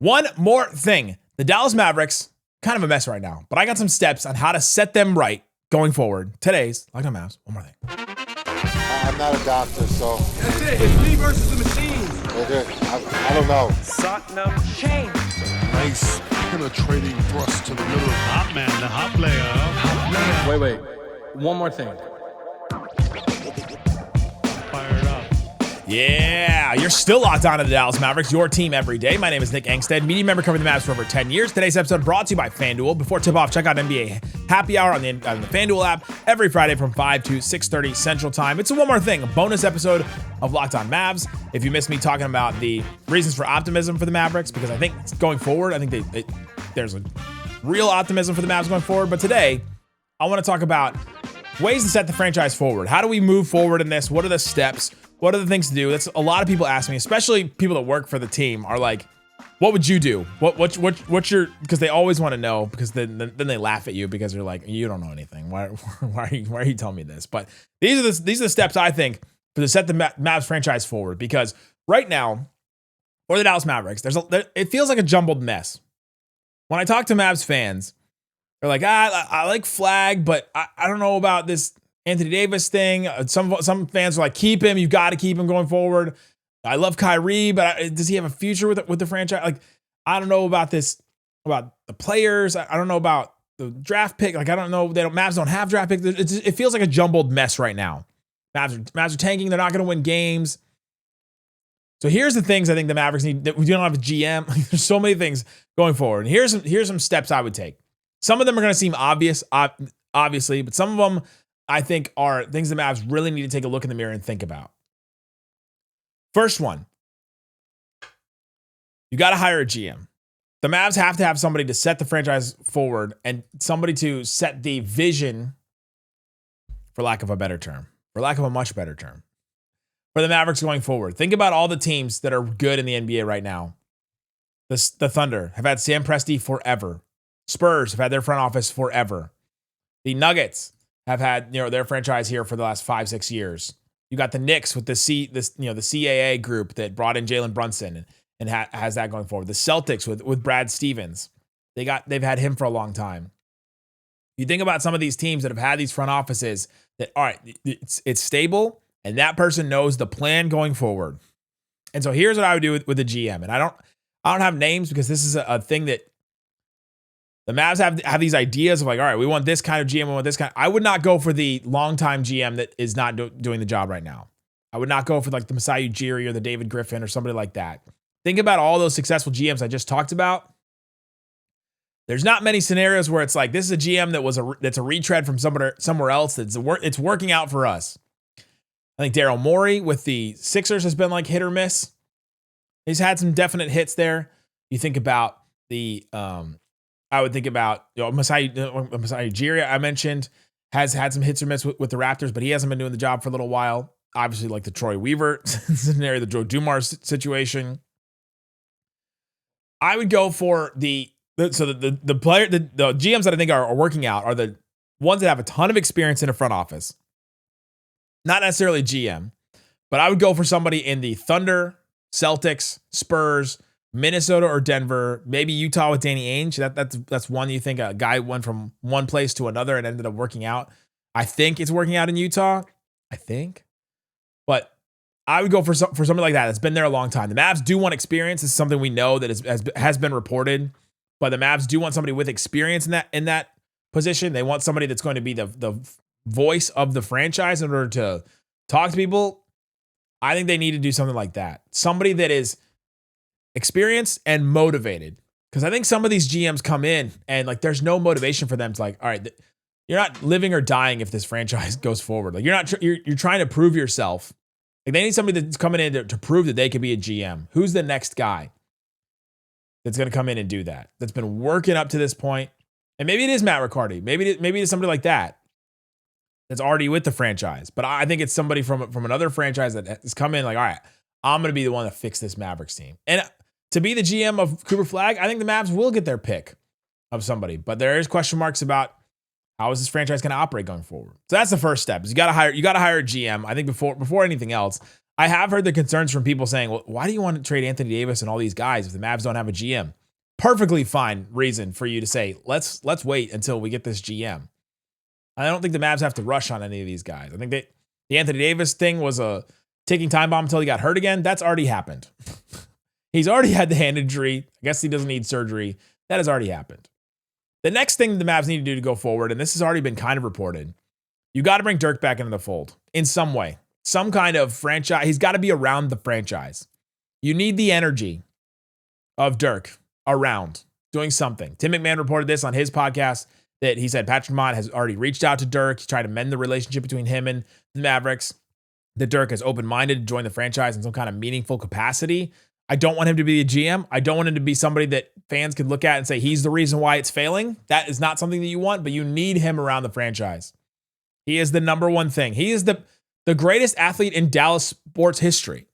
One more thing. The Dallas Mavericks, kind of a mess right now, but I got some steps on how to set them right going forward. Today's Locked On Mavs. One more thing. I'm not a doctor, so. That's it. It's me versus the machine. I don't know. Satnam change. Nice penetrating thrust to the middle. Hot man, the hot player. Wait. One more thing. Fired up. Yeah, you're still locked on to the Dallas Mavericks, your team every day. My name is Nick Angstadt, media member covering the Mavs for over 10 years. Today's episode brought to you by FanDuel. Before tip-off, check out NBA Happy Hour on the FanDuel app every Friday from 5 to 6:30 Central Time. It's a one more thing, a bonus episode of Locked On Mavs. If you missed me talking about the reasons for optimism for the Mavericks, because I think going forward, I think there's a real optimism for the Mavs going forward. But today, I want to talk about ways to set the franchise forward. How do we move forward in this? What are the steps? What are the things to do? That's a lot of people ask me, especially people that work for the team, are like, "What would you do? What's your?" Because they always want to know. Because then they laugh at you because you're like, "You don't know anything. Why are you telling me this?" But these are the steps I think to set the Mavs franchise forward. Because right now, for the Dallas Mavericks, it feels like a jumbled mess. When I talk to Mavs fans, they're like, I like Flagg, but I don't know about this Anthony Davis thing. Some fans are like, keep him. You've got to keep him going forward. I love Kyrie, but does he have a future with the franchise? Like, I don't know about this, about the players. I don't know about the draft pick. Like, I don't know. Mavs don't have draft picks. It feels like a jumbled mess right now. Mavs are tanking. They're not going to win games. So here's the things I think the Mavericks need. We don't have a GM. There's so many things going forward. And here's some steps I would take. Some of them are going to seem obvious, obviously, but some of them I think are things the Mavs really need to take a look in the mirror and think about. First one, you got to hire a GM. The Mavs have to have somebody to set the franchise forward and somebody to set the vision, for lack of a much better term, for the Mavericks going forward. Think about all the teams that are good in the NBA right now. The Thunder have had Sam Presti forever. Spurs have had their front office forever. The Nuggets have had their franchise here for the last 5-6 years. You got the Knicks with the CAA group that brought in Jalen Brunson and has that going forward. The Celtics with Brad Stevens, they've had him for a long time. You think about some of these teams that have had these front offices that, all right, it's stable and that person knows the plan going forward. And so here's what I would do with the GM. And I don't have names because this is a thing that the Mavs have these ideas of like, all right, we want this kind of GM, we want this kind. I would not go for the longtime GM that is not doing the job right now. I would not go for like the Masai Ujiri or the David Griffin or somebody like that. Think about all those successful GMs I just talked about. There's not many scenarios where it's like, this is a GM that's a retread from somewhere else. It's working out for us. I think Daryl Morey with the Sixers has been like hit or miss. He's had some definite hits there. You think about I would think about Masai Ujiri, I mentioned, has had some hits or miss with the Raptors, but he hasn't been doing the job for a little while. Obviously, like the Troy Weaver scenario, the Joe Dumars situation. I would go for the GMs that I think are working out are the ones that have a ton of experience in a front office. Not necessarily GM, but I would go for somebody in the Thunder, Celtics, Spurs, Minnesota or Denver, maybe Utah with Danny Ainge. That's one you think a guy went from one place to another and ended up working out. I think it's working out in Utah. But I would go for something like that. It's been there a long time. The Mavs do want experience. This is something we know that has been reported. But the Mavs do want somebody with experience in that position. They want somebody that's going to be the voice of the franchise in order to talk to people. I think they need to do something like that. Somebody that is experienced and motivated, because I think some of these GMs come in and like there's no motivation for them to like, all right, you're not living or dying if this franchise goes forward. Like you're trying to prove yourself. Like they need somebody that's coming in to prove that they could be a GM. Who's the next guy that's going to come in and do that? That's been working up to this point, and maybe it is Matt Riccardi. Maybe it's somebody like that that's already with the franchise. But I think it's somebody from another franchise that has come in like, all right, I'm going to be the one to fix this Mavericks team. And to be the GM of Cooper Flagg, I think the Mavs will get their pick of somebody. But there is question marks about how is this franchise going to operate going forward. So that's the first step. Is you got to hire a GM. I think before anything else, I have heard the concerns from people saying, well, why do you want to trade Anthony Davis and all these guys if the Mavs don't have a GM? Perfectly fine reason for you to say, let's wait until we get this GM. I don't think the Mavs have to rush on any of these guys. I think that the Anthony Davis thing was a ticking time bomb until he got hurt again. That's already happened. He's already had the hand injury. I guess he doesn't need surgery. That has already happened. The next thing the Mavs need to do to go forward, and this has already been kind of reported, you got to bring Dirk back into the fold in some way. Some kind of franchise. He's got to be around the franchise. You need the energy of Dirk around doing something. Tim McMahon reported this on his podcast that he said Patrick Dumont has already reached out to Dirk. He's trying to mend the relationship between him and the Mavericks. That Dirk is open-minded to join the franchise in some kind of meaningful capacity. I don't want him to be a GM. I don't want him to be somebody that fans could look at and say he's the reason why it's failing. That is not something that you want, but you need him around the franchise. He is the number one thing. He is the greatest athlete in Dallas sports history.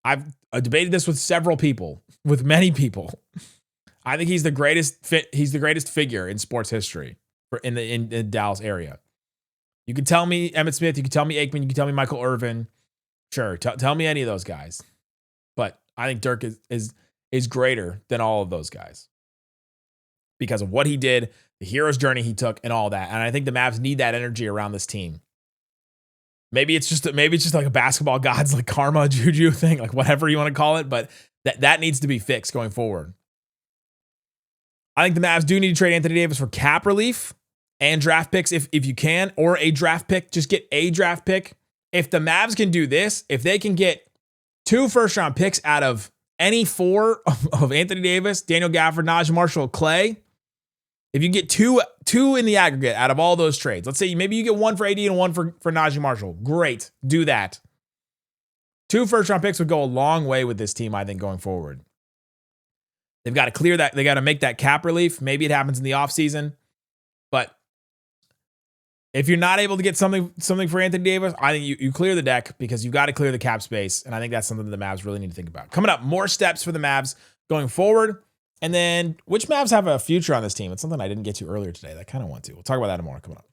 I've debated this with several people, with many people. I think he's the greatest he's the greatest figure in sports history in the Dallas area. You can tell me Emmitt Smith, you can tell me Aikman, you can tell me Michael Irvin. Sure, tell me any of those guys. But I think Dirk is greater than all of those guys because of what he did, the hero's journey he took, and all that. And I think the Mavs need that energy around this team. Maybe it's just like a basketball gods like karma juju thing, like whatever you want to call it, but that needs to be fixed going forward. I think the Mavs do need to trade Anthony Davis for cap relief and draft picks if you can, or a draft pick. Just get a draft pick. If the Mavs can do this, if they can get 2 first-round picks out of any 4 of Anthony Davis, Daniel Gafford, Naji Marshall, Klay, if you get two in the aggregate out of all those trades, let's say maybe you get 1 for AD and 1 for Naji Marshall. Great. Do that. 2 first-round picks would go a long way with this team, I think, going forward. They've got to clear that. They got to make that cap relief. Maybe it happens in the offseason. But if you're not able to get something for Anthony Davis, I think you clear the deck because you've got to clear the cap space. And I think that's something that the Mavs really need to think about. Coming up, more steps for the Mavs going forward. And then which Mavs have a future on this team? It's something I didn't get to earlier today that I kind of want to. We'll talk about that tomorrow. Coming up.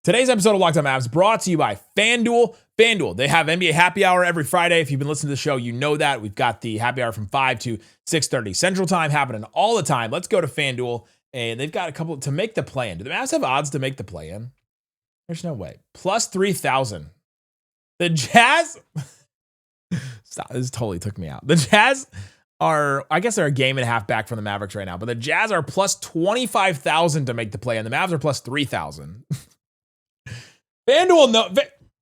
Today's episode of Locked On Mavs brought to you by FanDuel. FanDuel, they have NBA Happy Hour every Friday. If you've been listening to the show, you know that. We've got the Happy Hour from 5 to 6:30 Central Time happening all the time. Let's go to FanDuel. And they've got a couple to make the play-in. Do the Mavs have odds to make the play-in? There's no way. Plus 3,000. The Jazz... Stop. This totally took me out. The Jazz are, I guess they're a game and a half back from the Mavericks right now, but the Jazz are plus 25,000 to make the play, and the Mavs are plus 3,000. FanDuel, no.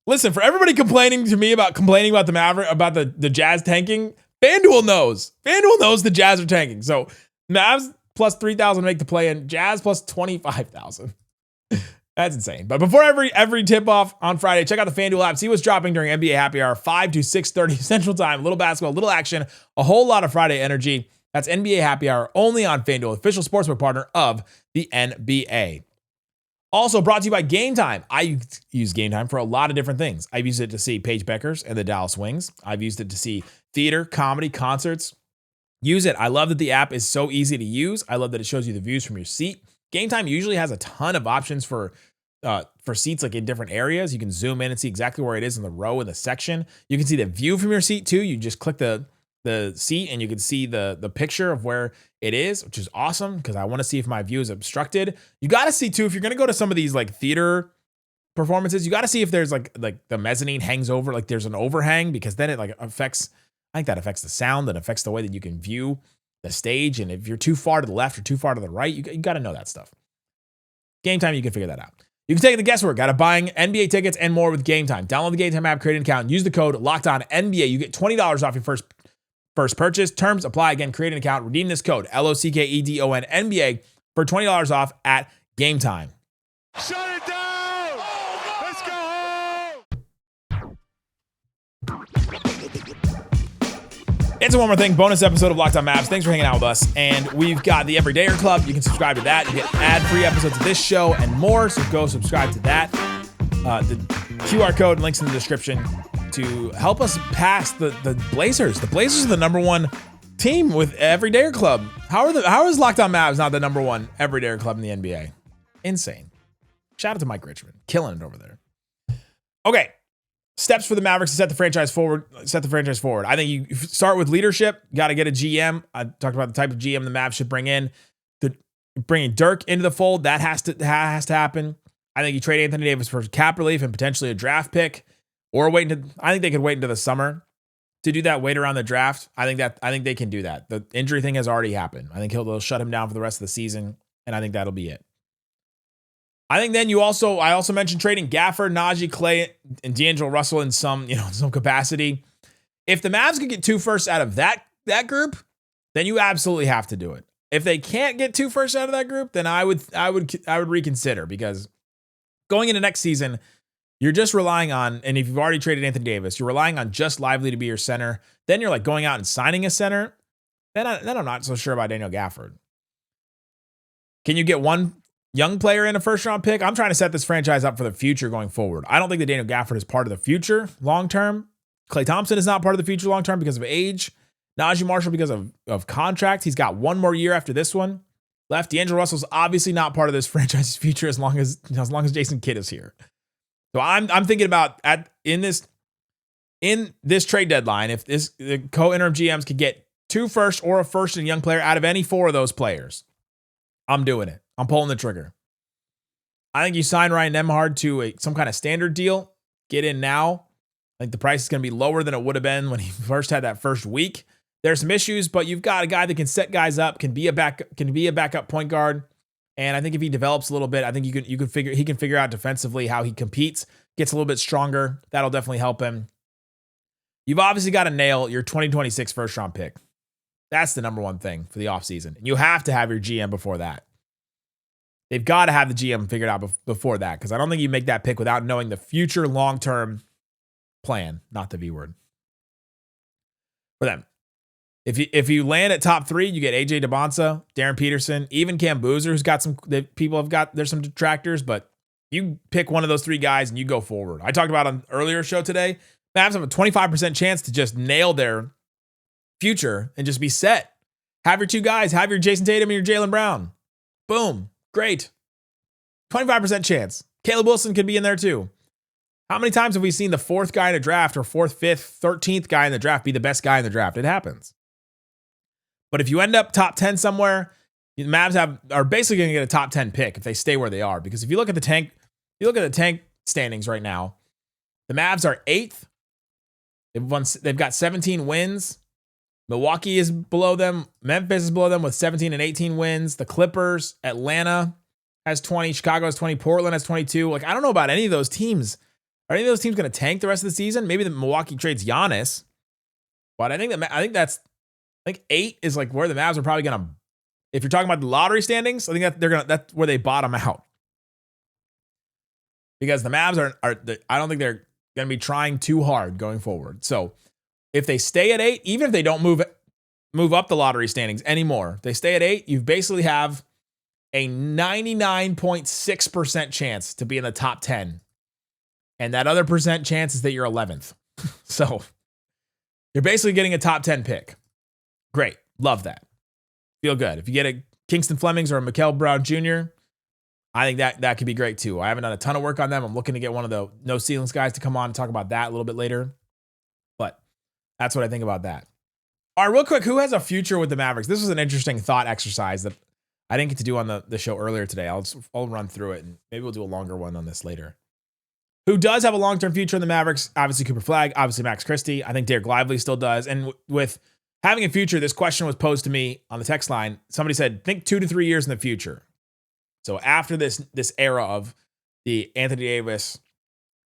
Listen, for everybody complaining about the Jazz tanking, FanDuel knows. FanDuel knows the Jazz are tanking. So Mavs plus 3,000 to make the play, and Jazz plus 25,000. That's insane. But before every tip-off on Friday, check out the FanDuel app. See what's dropping during NBA Happy Hour, 5 to 6:30 Central Time. A little basketball, a little action, a whole lot of Friday energy. That's NBA Happy Hour only on FanDuel, official sportsbook partner of the NBA. Also brought to you by GameTime. I use GameTime for a lot of different things. I've used it to see Paige Beckers and the Dallas Wings. I've used it to see theater, comedy, concerts. Use it. I love that the app is so easy to use. I love that it shows you the views from your seat. GameTime usually has a ton of options for seats like in different areas. You can zoom in and see exactly where it is in the row in the section. You can see the view from your seat too. You just click the seat and you can see the picture of where it is, which is awesome because I want to see if my view is obstructed. You got to see too, if you're going to go to some of these like theater performances, you got to see if there's like the mezzanine hangs over, like there's an overhang, because then it like affects, I think that affects the sound, that affects the way that you can view the stage. And if you're too far to the left or too far to the right, you got to know that stuff. GameTime, you can figure that out. You can take the guesswork out of buying NBA tickets and more with GameTime. Download the GameTime app, create an account, use the code LOCKEDONNBA. You get $20 off your first purchase. Terms apply. Again, create an account, redeem this code LOCKEDONNBA for $20 off at GameTime. Shut it down! Let's go home! It's a one more thing. Bonus episode of Locked On Mavs. Thanks for hanging out with us. And we've got the Everydayer Club. You can subscribe to that. You get ad-free episodes of this show and more. So go subscribe to that. The QR code links in the description to help us pass the Blazers. The Blazers are the number one team with Everydayer Club. How is Locked On Mavs not the number one Everydayer Club in the NBA? Insane. Shout out to Mike Richmond. Killing it over there. Okay. Steps for the Mavericks to set the franchise forward. I think you start with leadership. Got to get a GM. I talked about the type of GM the Mavs should bring in. Bringing Dirk into the fold, that has to happen. I think you trade Anthony Davis for cap relief and potentially a draft pick, or I think they could wait into the summer to do that. Wait around the draft. I think they can do that. The injury thing has already happened. I think they'll shut him down for the rest of the season, and I think that'll be it. I think then I also mentioned trading Gafford, Naji, Klay, and D'Angelo Russell in some capacity. If the Mavs could get 2 firsts out of that group, then you absolutely have to do it. If they can't get 2 firsts out of that group, then I would reconsider, because going into next season, you're just relying on, and if you've already traded Anthony Davis, you're relying on just Lively to be your center. Then you're like going out and signing a center. Then I'm not so sure about Daniel Gafford. Can you get one young player in a first round pick? I'm trying to set this franchise up for the future going forward. I don't think that Daniel Gafford is part of the future long term. Klay Thompson is not part of the future long term because of age. Naji Marshall because of contract. He's got 1 more year after this one left. D'Angelo Russell's obviously not part of this franchise's future as long as Jason Kidd is here. So I'm thinking about in this trade deadline, if the co-interim GMs could get 2 firsts or a first and a young player out of any 4 of those players, I'm doing it. I'm pulling the trigger. I think you sign Ryan Nembhard to some kind of standard deal. Get in now. I think the price is going to be lower than it would have been when he first had that first week. There's some issues, but you've got a guy that can set guys up, can be a backup point guard. And I think if he develops a little bit, I think he can figure out defensively how he competes, gets a little bit stronger. That'll definitely help him. You've obviously got to nail your 2026 first round pick. That's the number one thing for the offseason. You have to have your GM before that. They've got to have the GM figured out before that, because I don't think you make that pick without knowing the future long-term plan, not the V word. For them. If you land at top 3, you get AJ DeBonsa, Darren Peterson, even Cam Boozer, who's got there's some detractors, but you pick one of those 3 guys and you go forward. I talked about on an earlier show today, Mavs have a 25% chance to just nail their future and just be set. Have your 2 guys, have your Jason Tatum and your Jaylen Brown. Boom. Great. 25% chance. Caleb Wilson could be in there too. How many times have we seen the 4th guy in a draft, or 4th, 5th, 13th guy in the draft be the best guy in the draft? It happens. But if you end up top 10 somewhere, the Mavs are basically going to get a top 10 pick if they stay where they are. Because if you look at the tank standings right now, the Mavs are 8th. They've got 17 wins. Milwaukee is below them. Memphis is below them with 17 and 18 wins. The Clippers, Atlanta has 20. Chicago has 20. Portland has 22. Like, I don't know about any of those teams. Are any of those teams going to tank the rest of the season? Maybe the Milwaukee trades Giannis. But I think 8 is like where the Mavs are probably going to, if you're talking about the lottery standings, I think that's where they bottom out. Because the Mavs I don't think they're going to be trying too hard going forward. So if they stay at 8, even if they don't move up the lottery standings anymore, they stay at 8, you basically have a 99.6% chance to be in the top 10. And that other percent chance is that you're 11th. So you're basically getting a top 10 pick. Great. Love that. Feel good. If you get a Kingston Flemings or a Mikal Brown Jr., I think that could be great too. I haven't done a ton of work on them. I'm looking to get one of the No Ceilings guys to come on and talk about that a little bit later. But that's what I think about that. All right, real quick, who has a future with the Mavericks? This was an interesting thought exercise that I didn't get to do on the show earlier today. I'll run through it, and maybe we'll do a longer one on this later. Who does have a long-term future in the Mavericks? Obviously Cooper Flagg, obviously Max Christie. I think Dereck Lively still does. And with having a future, this question was posed to me on the text line. Somebody said, think 2 to 3 years in the future. So after this era of the Anthony Davis,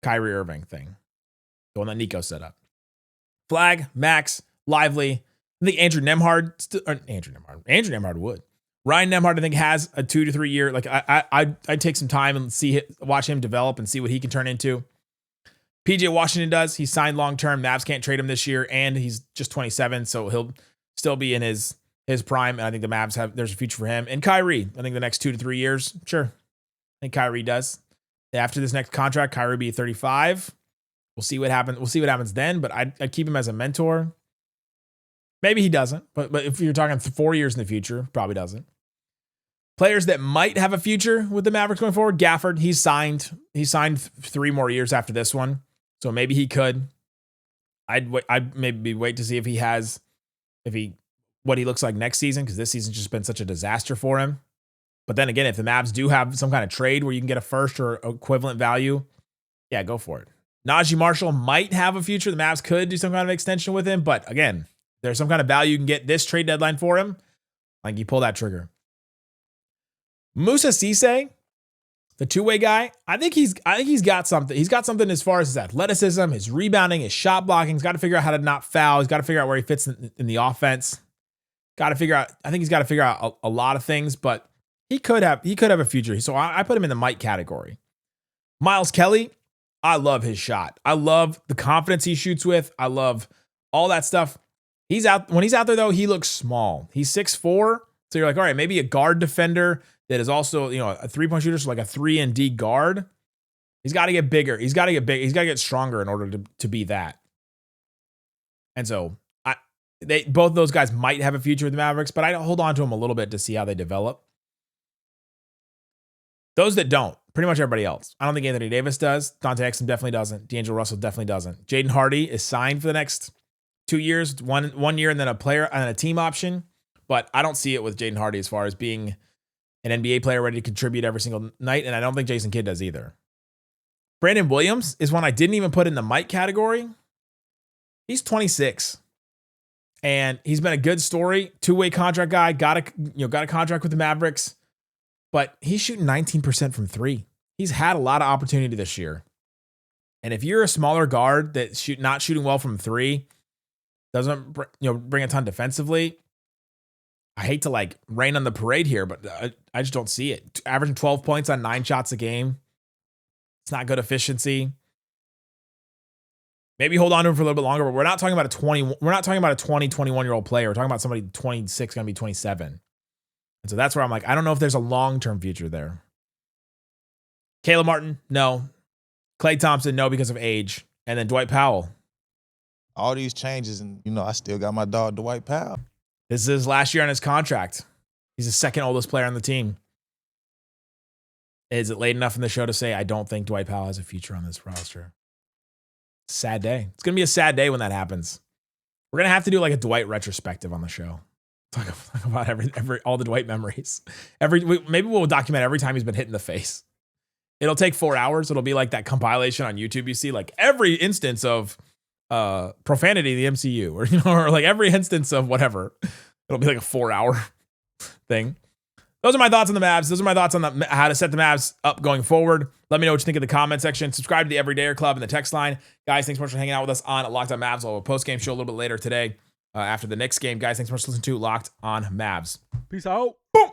Kyrie Irving thing, the one that Nico set up. Flagg, Max, Lively. I think Andrew Nembhard would. Ryan Nembhard, I think, has a 2 to 3 year. Like I'd take some time and watch him develop and see what he can turn into. PJ Washington does. He signed long term. Mavs can't trade him this year, and he's just 27, so he'll still be in his prime. And I think the Mavs there's a future for him. And Kyrie, I think the next 2 to 3 years, sure. I think Kyrie does. After this next contract, Kyrie will be 35. We'll see what happens. We'll see what happens then. But I'd keep him as a mentor. Maybe he doesn't. But if you're talking 4 years in the future, probably doesn't. Players that might have a future with the Mavericks going forward. Gafford, he's signed 3 more years after this one. So maybe he could. I'd maybe wait to see what he looks like next season, because this season's just been such a disaster for him. But then again, if the Mavs do have some kind of trade where you can get a first or equivalent value, yeah, go for it. Naji Marshall might have a future. The Mavs could do some kind of extension with him. But again, there's some kind of value you can get this trade deadline for him. Like, you pull that trigger. Musa Cisse, the two-way guy, I think he's got something. He's got something as far as his athleticism, his rebounding, his shot blocking. He's got to figure out how to not foul. He's got to figure out where he fits in the offense. I think he's got to figure out a lot of things, but he could have a future. So I put him in the Mike category. Miles Kelly, I love his shot. I love the confidence he shoots with. I love all that stuff. When he's out there though, he looks small. He's 6'4", so you're like, all right, maybe a guard defender that is also, a 3-point shooter, so like a 3-and-D guard. He's got to get bigger. He's got to get big. He's got to get stronger in order to be that. And so both those guys might have a future with the Mavericks, but I hold on to them a little bit to see how they develop. Those that don't, pretty much everybody else. I don't think Anthony Davis does. Dante Exum definitely doesn't. D'Angelo Russell definitely doesn't. Jaden Hardy is signed for the next 2 years, one year, and then a player and a team option. But I don't see it with Jaden Hardy as far as being an NBA player ready to contribute every single night, and I don't think Jason Kidd does either. Brandon Williams is one I didn't even put in the Mike category. He's 26, and he's been a good story. 2-way contract guy, got a contract with the Mavericks, but he's shooting 19% from 3. He's had a lot of opportunity this year, and if you're a smaller guard that's not shooting well from 3, doesn't bring a ton defensively. I hate to rain on the parade here, but I just don't see it. Averaging 12 points on 9 shots a game. It's not good efficiency. Maybe hold on to him for a little bit longer, but we're not talking about a 21-year-old player. We're talking about somebody 26, going to be 27. And so that's where I'm like, I don't know if there's a long-term future there. Caleb Martin, no. Klay Thompson, no, because of age. And then Dwight Powell. All these changes, and I still got my dog Dwight Powell. This is his last year on his contract. He's the second oldest player on the team. Is it late enough in the show to say I don't think Dwight Powell has a future on this roster? Sad day. It's going to be a sad day when that happens. We're going to have to do like a Dwight retrospective on the show. Talk about all the Dwight memories. Maybe we'll document every time he's been hit in the face. It'll take 4 hours. It'll be like that compilation on YouTube you see, like every instance of profanity in the MCU, or like every instance of whatever. It'll be like a 4-hour thing. Those are my thoughts on the Mavs. Those are my thoughts on how to set the Mavs up going forward. Let me know what you think in the comment section. Subscribe to the Everydayer Club in the text line. Guys, thanks so much for hanging out with us on Locked on Mavs. I'll have a post-game show a little bit later today after the Knicks game. Guys, thanks so much for listening to Locked on Mavs. Peace out. Boom.